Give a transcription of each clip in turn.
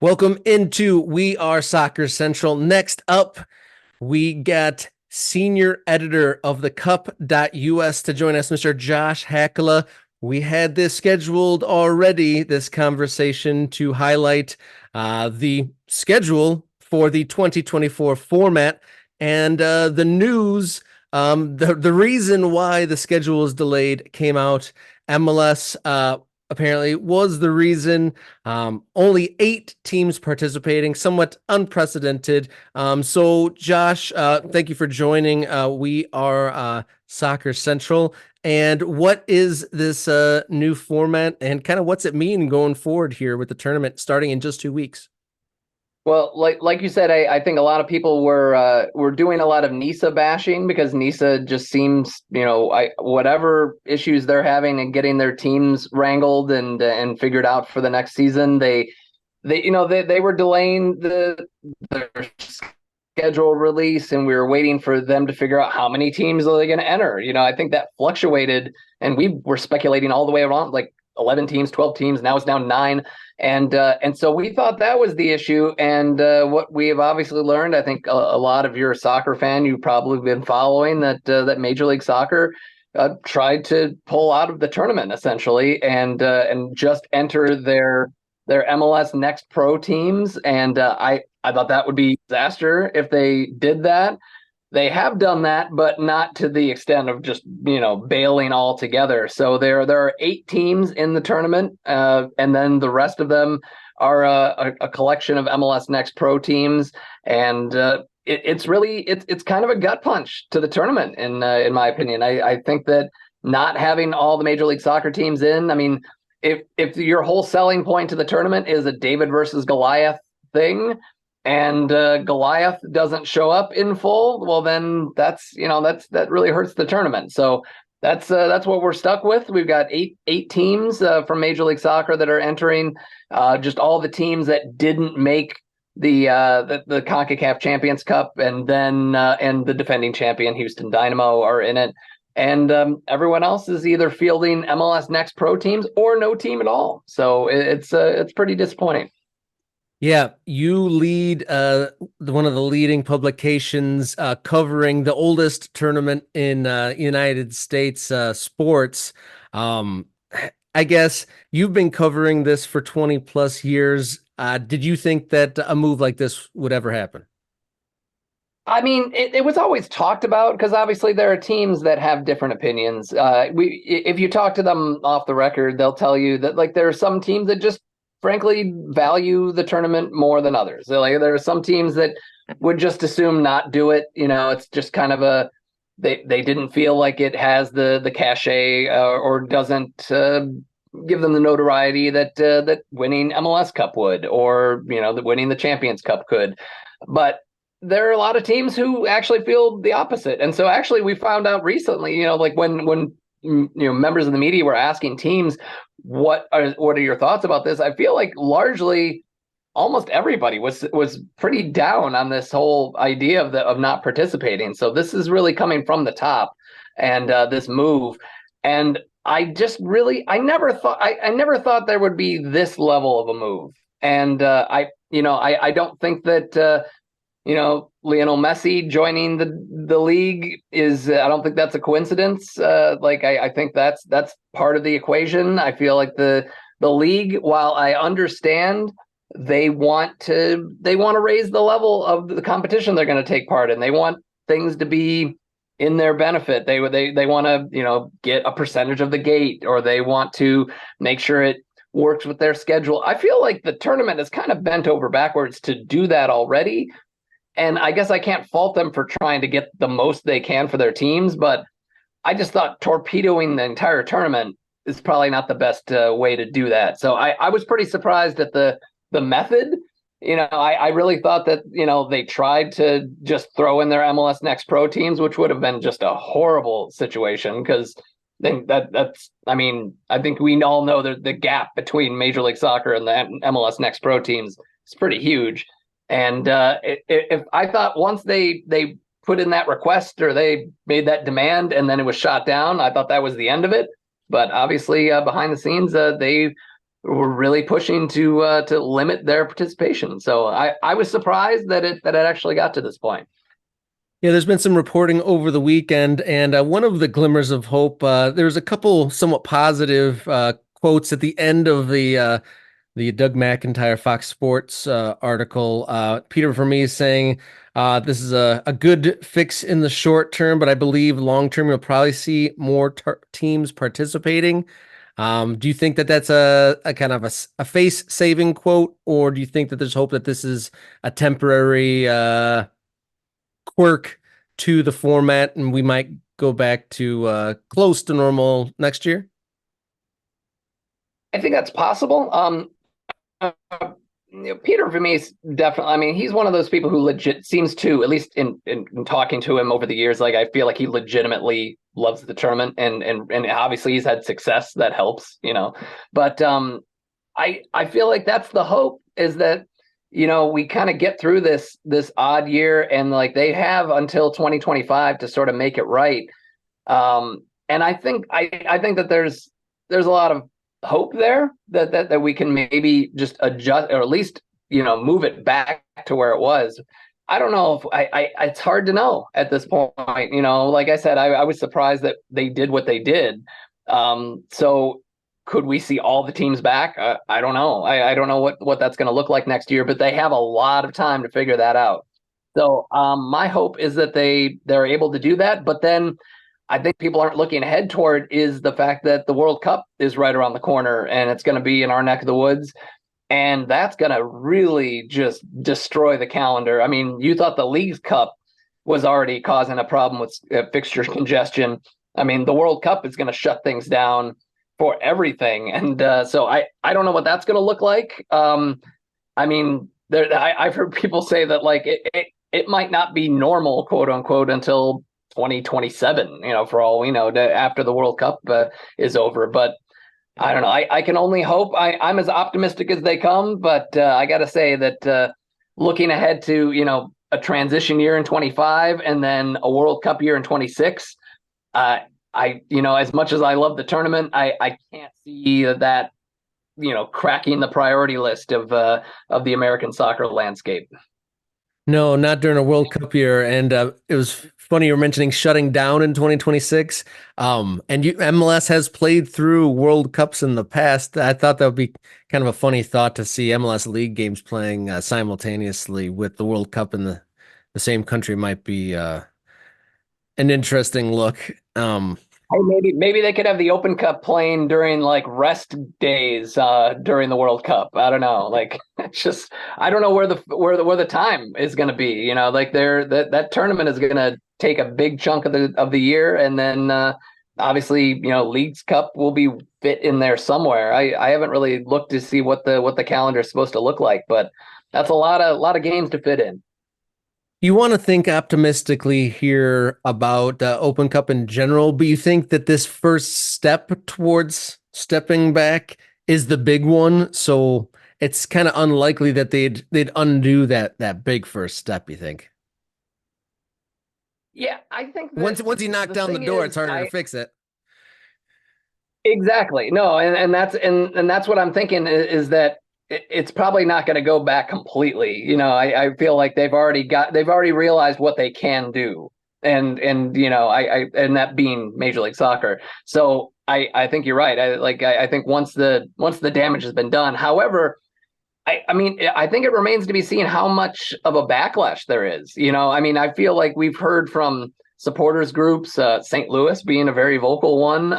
Welcome into We Are Soccer Central. Next up, we got senior editor of the Cup.us to join us, Mr. Josh Hakala. We had this scheduled already, this conversation to highlight the schedule for the 2024 format and the news. The reason why the schedule was delayed came out. MLS apparently was the reason. Only 8 teams participating, somewhat unprecedented. So, Josh, thank you for joining. We are Soccer Central. And what is this new format, and kind of what's it mean going forward here with the tournament starting in just 2 weeks? Well, like you said, I think a lot of people were doing a lot of NISA bashing because NISA just seems, whatever issues they're having and getting their teams wrangled and figured out for the next season, they were delaying their schedule release, and we were waiting for them to figure out how many teams are they going to enter. I think that fluctuated, and we were speculating all the way around, like 11 teams, 12 teams. Now it's down 9. And so we thought that was the issue. And what we have obviously learned, I think a lot of you're a soccer fan, you've probably been following that Major League Soccer tried to pull out of the tournament essentially and just enter their MLS Next Pro teams. And I thought that would be a disaster if they did that. They have done that, but not to the extent of just, bailing altogether. So there are 8 teams in the tournament, and then the rest of them are a collection of MLS Next Pro teams. And it's kind of a gut punch to the tournament, in my opinion. I think that not having all the Major League Soccer teams in, I mean, if your whole selling point to the tournament is a David versus Goliath thing, and Goliath doesn't show up in full, well, then that really hurts the tournament. So that's what we're stuck with. We've got eight teams from Major League Soccer that are entering. Just all the teams that didn't make the CONCACAF Champions Cup, and then and the defending champion Houston Dynamo are in it. And everyone else is either fielding MLS Next Pro teams or no team at all. So it's pretty disappointing. Yeah, you lead one of the leading publications covering the oldest tournament in United States sports. Um, I guess you've been covering this for 20 plus years. Did you think that a move like this would ever happen? I mean, it was always talked about because obviously there are teams that have different opinions. If you talk to them off the record, they'll tell you that like there are some teams that just frankly value the tournament more than others. So, like there are some teams that would just assume not do it. It's just kind of they didn't feel like it has the cachet or doesn't give them the notoriety that winning MLS Cup would, or that winning the Champions Cup could. But there are a lot of teams who actually feel the opposite. And so actually we found out recently, like when members of the media were asking teams, what are your thoughts about this? I feel like largely almost everybody was pretty down on this whole idea of not participating. So this is really coming from the top, and this move. And I just really, I never thought there would be this level of a move. And I don't think that, Lionel Messi joining the league is, I don't think that's a coincidence. I think that's part of the equation. I feel like the league, while I understand they want to raise the level of the competition they're going to take part in. They want things to be in their benefit. They want to, get a percentage of the gate, or they want to make sure it works with their schedule. I feel like the tournament is kind of bent over backwards to do that already. And I guess I can't fault them for trying to get the most they can for their teams, but I just thought torpedoing the entire tournament is probably not the best way to do that. So I was pretty surprised at the method. I really thought that, they tried to just throw in their MLS Next Pro teams, which would have been just a horrible situation because I think we all know that the gap between Major League Soccer and the MLS Next Pro teams is pretty huge. And if I thought once they put in that request, or they made that demand and then it was shot down, I thought that was the end of it. But obviously behind the scenes, they were really pushing to limit their participation. So I was surprised that it actually got to this point. Yeah, there's been some reporting over the weekend, and one of the glimmers of hope. There's a couple somewhat positive quotes at the end of the Doug McIntyre Fox Sports article. Peter Vermees saying this is a good fix in the short term, but I believe long term you'll probably see more teams participating. Do you think that that's a kind of a face saving quote, or do you think that there's hope that this is a temporary quirk to the format and we might go back to close to normal next year? I think that's possible. Uh, Peter Vermees definitely. I mean, he's one of those people who legit seems to, at least in talking to him over the years, like I feel like he legitimately loves the tournament, and obviously he's had success that helps, But I feel like that's the hope, is that we kind of get through this odd year, and like they have until 2025 to sort of make it right. And I think that there's a lot of hope there that we can maybe just adjust, or at least move it back to where it was. I don't know if it's hard to know at this point. Like I said, I was surprised that they did what they did. So could we see all the teams back? I don't know. I don't know what that's going to look like next year, but they have a lot of time to figure that out. So my hope is that they're able to do that. But then I think people aren't looking ahead toward is the fact that the World Cup is right around the corner, and it's going to be in our neck of the woods. And that's going to really just destroy the calendar. I mean, you thought the Leagues Cup was already causing a problem with fixture congestion. I mean, the World Cup is going to shut things down for everything. And so I don't know what that's going to look like. I mean, I've heard people say that like it might not be normal, quote unquote, until 2027, for all we know, after the World Cup is over. But I don't know. I can only hope. I'm as optimistic as they come, but I got to say that looking ahead to, a transition year in 25 and then a World Cup year in 26, as much as I love the tournament, I can't see that, cracking the priority list of the American soccer landscape. No, not during a World Cup year. And it was funny you were mentioning shutting down in 2026. And MLS has played through World Cups in the past. I thought that would be kind of a funny thought to see MLS league games playing simultaneously with the World Cup in the same country might be an interesting look. Hey, maybe they could have the Open Cup playing during like rest days during the World Cup. I don't know. Like it's just I don't know where the time is going to be. Like that tournament is going to take a big chunk of the year, and then obviously Leagues Cup will be fit in there somewhere. I haven't really looked to see what the calendar is supposed to look like, but that's a lot of games to fit in. You want to think optimistically here about Open Cup in general, but you think that this first step towards stepping back is the big one. So it's kind of unlikely that they'd undo that big first step. You think? Yeah, I think Once you knock down the door, it's harder to fix it. Exactly. No, and that's what I'm thinking is that it's probably not going to go back completely. I feel like they've already realized what they can do, and and that being Major League Soccer. So I think you're right. I think once the damage has been done. However, I mean, I think it remains to be seen how much of a backlash there is. I mean, I feel like we've heard from supporters groups, St. Louis being a very vocal one,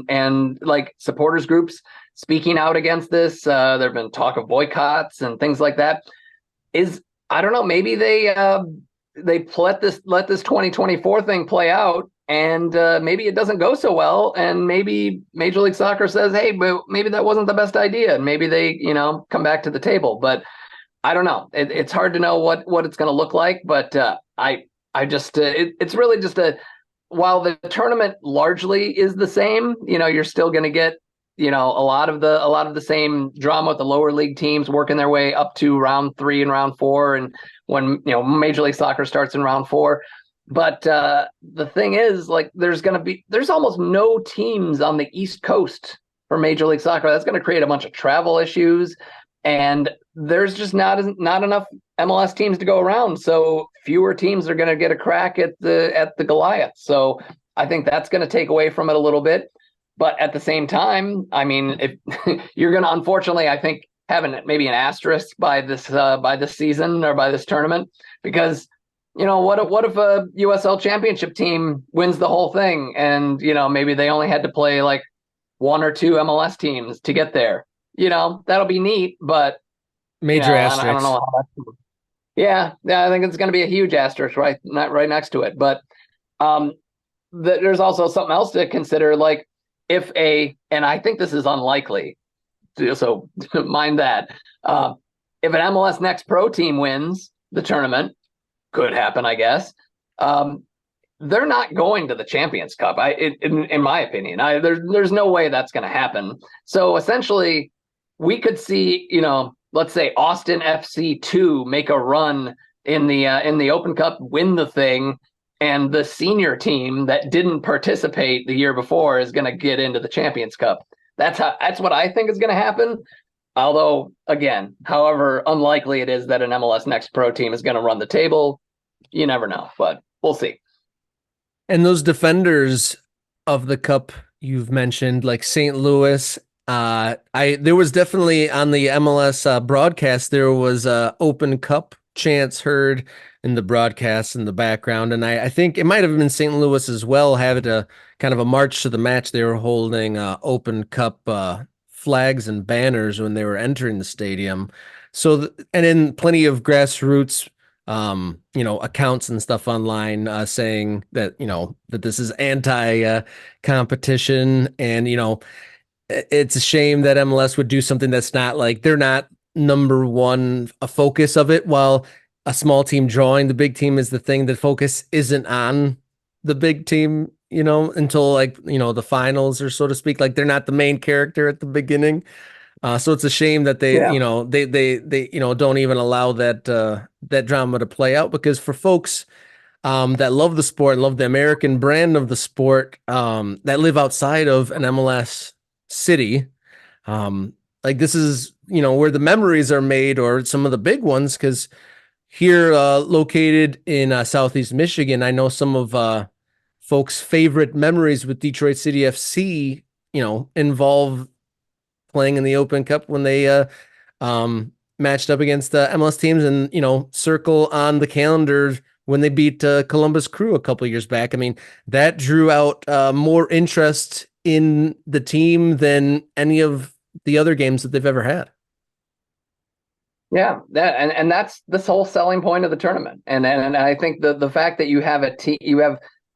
and like supporters groups speaking out against this. There have been talk of boycotts and things like that. I don't know, maybe they let this 2024 thing play out, and maybe it doesn't go so well, and maybe Major League Soccer says, hey, but maybe that wasn't the best idea, and maybe they come back to the table. But I don't know. It's hard to know what it's going to look like, but I just it's really just while the tournament largely is the same, you're still going to get a lot of the same drama with the lower league teams working their way up to round 3 and round 4, and when Major League Soccer starts in round 4. But the thing is, like, there's almost no teams on the East Coast for Major League Soccer. That's going to create a bunch of travel issues, and there's just not enough MLS teams to go around. So fewer teams are going to get a crack at the Goliath. So I think that's going to take away from it a little bit. But at the same time, I mean, if you're going to, unfortunately, I think, having maybe an asterisk by this season or by this tournament, because what if a USL championship team wins the whole thing, and maybe they only had to play like one or two MLS teams to get there. That'll be neat, but Major I don't asterisk. know how that's. Yeah, I think it's going to be a huge asterisk right next to it. But there's also something else to consider, like and I think this is unlikely, so mind that. If an MLS Next Pro team wins the tournament, could happen, I guess. They're not going to the Champions Cup. In my opinion, there's no way that's going to happen. So essentially, we could see, let's say Austin FC 2 make a run in the Open Cup, win the thing, and the senior team that didn't participate the year before is going to get into the Champions Cup. That's what I think is going to happen. Although, again, however unlikely it is that an MLS Next Pro team is going to run the table, you never know, but we'll see. And those defenders of the cup you've mentioned, like St. Louis, there was definitely on the MLS broadcast, there was Open Cup chants heard in the broadcast in the background. And I think it might have been St. Louis as well, having a kind of a march to the match. They were holding Open Cup flags and banners when they were entering the stadium. So, and in plenty of grassroots, accounts and stuff online saying that, that this is anti-competition. And, it's a shame that MLS would do something that's not like, they're not number one, a focus of it, while a small team drawing the big team is the thing. That focus isn't on the big team, until the finals, or so to speak. Like, they're not the main character at the beginning. So it's a shame that they, they don't even allow that drama to play out, because for folks that love the sport and love the American brand of the sport, that live outside of an MLS city, like, this is, where the memories are made, or some of the big ones. Because here, located in Southeast Michigan, I know some of folks' favorite memories with Detroit City FC, involve playing in the Open Cup when they matched up against MLS teams, and circle on the calendar when they beat Columbus Crew a couple years back. I mean, that drew out more interest in the team than any of the other games that they've ever had. Yeah, that's this whole selling point of the tournament, and I think the fact that you have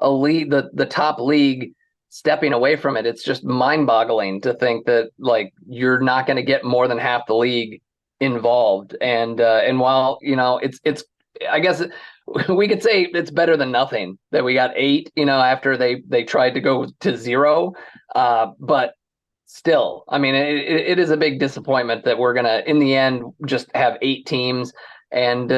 a league, the top league, stepping away from it, it's just mind-boggling to think that, like, you're not going to get more than half the league involved. And while it's I guess we could say it's better than nothing that we got 8, after they tried to go to 0, but still, I mean, it is a big disappointment that we're gonna, in the end, just have 8 teams, and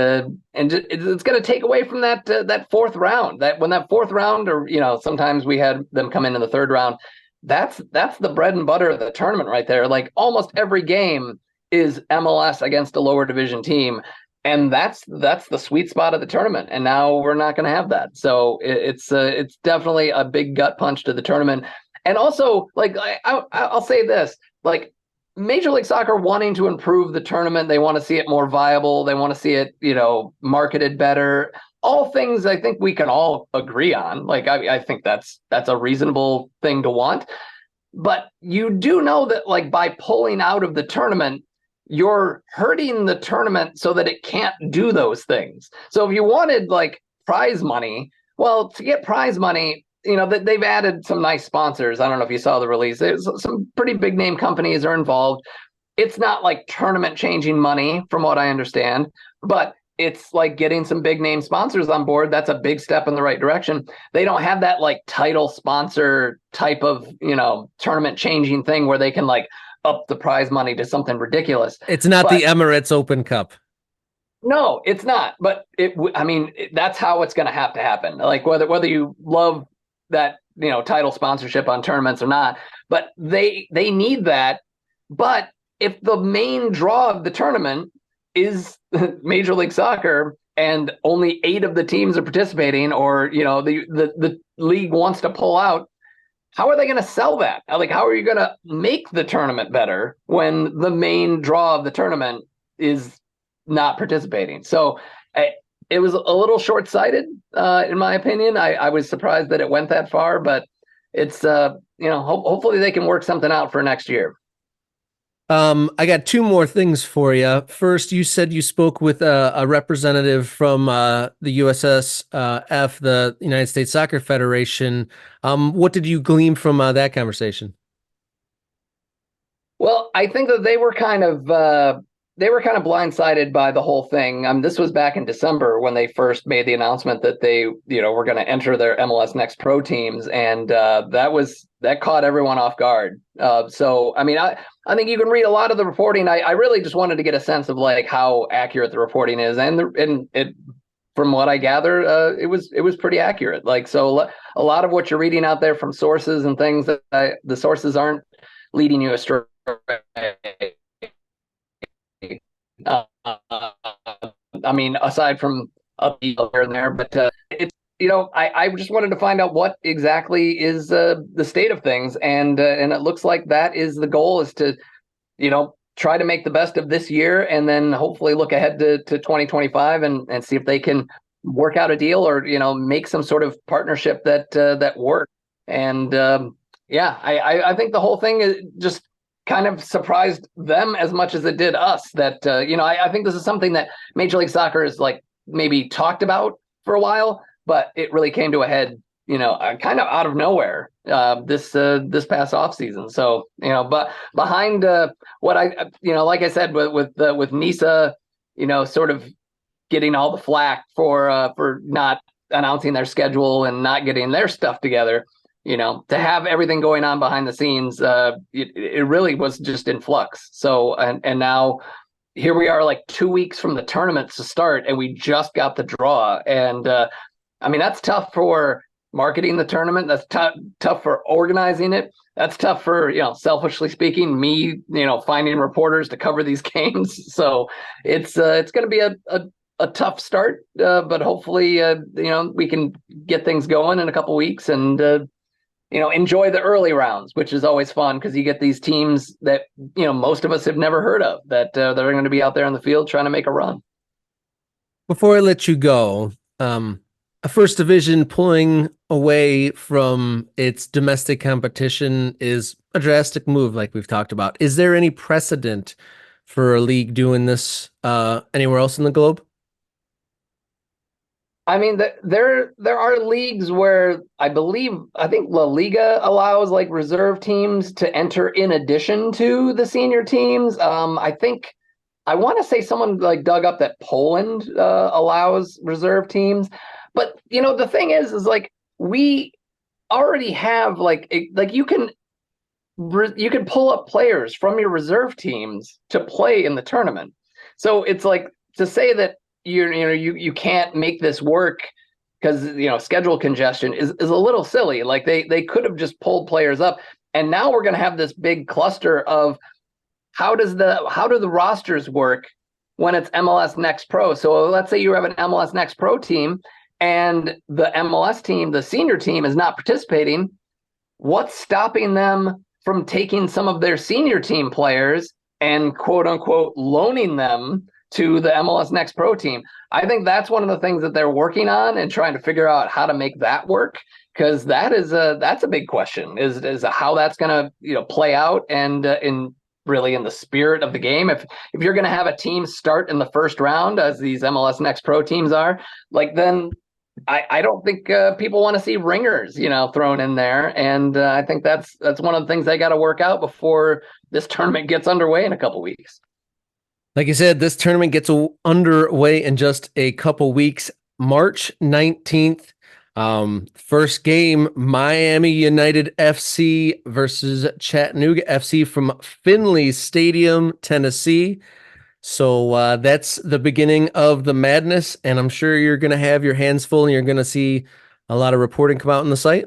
it's going to take away from that fourth round. That when that fourth round, or sometimes we had them come in the third round. That's the bread and butter of the tournament right there. Like, almost every game is MLS against a lower division team, and that's the sweet spot of the tournament. And now we're not going to have that. So it's definitely a big gut punch to the tournament. And also, like, I'll say this, like, Major League Soccer wanting to improve the tournament, they want to see it more viable. They want to see it, marketed better. All things I think we can all agree on. Like, I think that's a reasonable thing to want. But you do know that, like, by pulling out of the tournament, you're hurting the tournament so that it can't do those things. So if you wanted, like, prize money, well, to get prize money, they've added some nice sponsors. I don't know if you saw the release. There's some pretty big name companies are involved. It's not like tournament changing money, from what I understand, but it's like getting some big name sponsors on board. That's a big step in the right direction. They don't have that, like, title sponsor type of, tournament changing thing where they can, like, up the prize money to something ridiculous. It's not the Emirates Open Cup. No, it's not. But that's how it's going to have to happen. Like, whether you love that title sponsorship on tournaments or not, but they need that. But if the main draw of the tournament is Major League Soccer and only 8 of the teams are participating, or the league wants to pull out, how are they going to sell that? Like, how are you going to make the tournament better when the main draw of the tournament is not participating? So it was a little short-sighted, in my opinion. I was surprised that it went that far, but it's hopefully they can work something out for next year. I got two more things for you. First, you said you spoke with a representative from the USSF, the United States Soccer Federation. What did you glean from that conversation? Well, I think that they were kind of blindsided by the whole thing. This was back in December when they first made the announcement that they, were going to enter their MLS Next Pro teams, and that caught everyone off guard. So, I mean, I think you can read a lot of the reporting. I really just wanted to get a sense of like how accurate the reporting is, and it, from what I gather, it was pretty accurate. Like, so a lot of what you're reading out there from sources and things, that the sources aren't leading you astray. Uh, I mean, aside from up here and there, but it's I just wanted to find out what exactly is the state of things, and it looks like that is the goal, is to try to make the best of this year, and then hopefully look ahead to 2025 and see if they can work out a deal, or make some sort of partnership that works. And yeah, I think the whole thing is just kind of surprised them as much as it did us. That I think this is something that Major League Soccer is like maybe talked about for a while, but it really came to a head, kind of out of nowhere this past off season. So but behind what I like I said, with NISA, sort of getting all the flack for not announcing their schedule and not getting their stuff together. To have everything going on behind the scenes, it really was just in flux. So, and now here we are, like 2 weeks from the tournament to start, and we just got the draw. And I mean, that's tough for marketing the tournament. That's tough for organizing it. That's tough for, selfishly speaking, me, finding reporters to cover these games. So it's going to be a tough start, but hopefully, we can get things going in a couple weeks, and enjoy the early rounds, which is always fun because you get these teams that, most of us have never heard of, that they're going to be out there on the field trying to make a run. Before I let you go, a first division pulling away from its domestic competition is a drastic move, like we've talked about. Is there any precedent for a league doing this anywhere else in the globe? I mean, there are leagues where I think La Liga allows like reserve teams to enter in addition to the senior teams. I want to say someone like dug up that Poland allows reserve teams, but the thing is like we already have like you can pull up players from your reserve teams to play in the tournament. So it's like, to say that you can't make this work because schedule congestion is a little silly. Like they could have just pulled players up, and now we're going to have this big cluster of how do the rosters work when it's MLS Next Pro. So let's say you have an MLS Next Pro team and the MLS team, the senior team, is not participating. What's stopping them from taking some of their senior team players and quote unquote loaning them to the MLS Next Pro team? I think that's one of the things that they're working on and trying to figure out how to make that work, because that's a big question, is how that's going to play out, and in the spirit of the game. If you're going to have a team start in the first round, as these MLS Next Pro teams are, like, then I don't think people want to see ringers thrown in there, and I think that's one of the things they got to work out before this tournament gets underway in a couple weeks. Like you said, this tournament gets underway in just a couple weeks. March 19th, first game, Miami United FC versus Chattanooga FC from Finley Stadium, Tennessee. So that's the beginning of the madness, and I'm sure you're going to have your hands full, and you're going to see a lot of reporting come out on the site.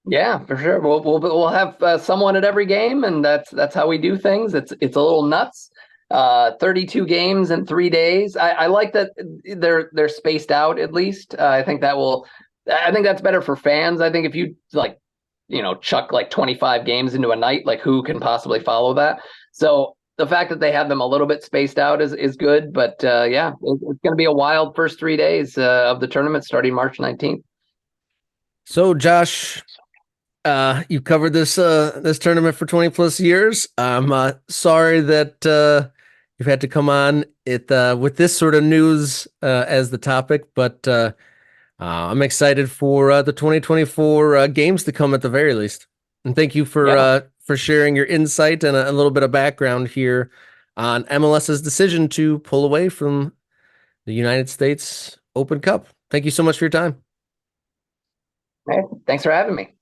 Yeah, for sure. We'll have someone at every game, and that's how we do things. It's a little nuts. 32 games in 3 days. I like that they're spaced out at least. I think that will. I think that's better for fans. I think if you like, chuck like 25 games into a night, like who can possibly follow that? So the fact that they have them a little bit spaced out is good. But yeah, it's going to be a wild first 3 days of the tournament starting March 19th. So, Josh, you covered this tournament for 20 plus years. I'm sorry that you've had to come on it with this sort of news as the topic, but I'm excited for the 2024 games to come at the very least. And thank you Yeah. for sharing your insight and a little bit of background here on MLS's decision to pull away from the United States Open Cup. Thank you so much for your time. Hey, thanks for having me.